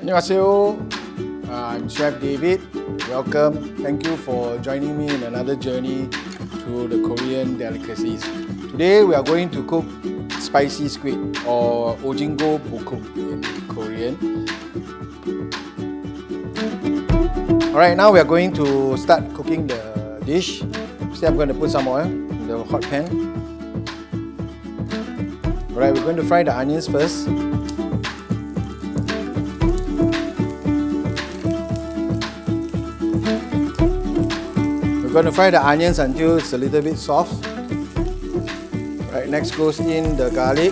Annyeonghaseyo. I'm Chef David. Welcome. Thank you for joining me in another journey through the Korean delicacies. Today we are going to cook spicy squid or Ojingeo-Bokkeum in Korean. Alright, now we are going to start cooking the dish. First, I'm going to put some oil in the hot pan. Alright, we're going to fry the onions first. We're going to fry the onions until it's a little bit soft. Right, next goes in the garlic,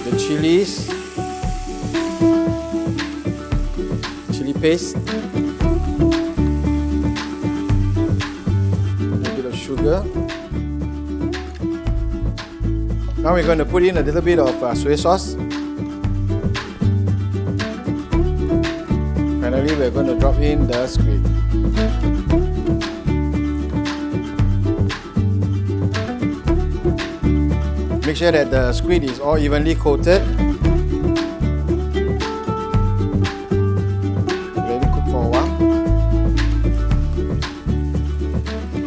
the chilies, chili paste, a little bit of sugar. Now we're going to put in a little bit of soy sauce. Finally, we're going to drop in the squid. Make sure that the squid is all evenly coated. Let it cook for a while.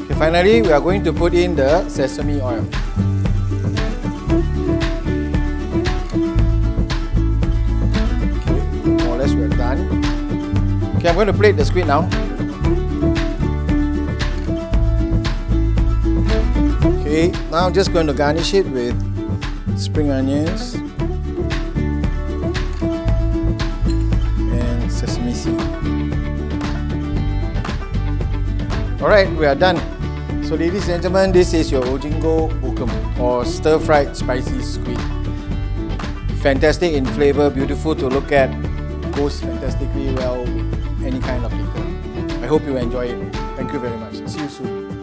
Okay, finally, we are going to put in the sesame oil. Okay, more or less we're done. Okay, I'm going to plate the squid now. Okay, now I'm just going to garnish it with spring onions and sesame seed. Alright, we are done. So ladies and gentlemen, this is your Ojingeo-Bokkeum or stir-fried spicy squid. Fantastic in flavor, beautiful to look at, goes fantastically well with any kind of liquor. I hope you enjoy it. Thank you very much. See you soon.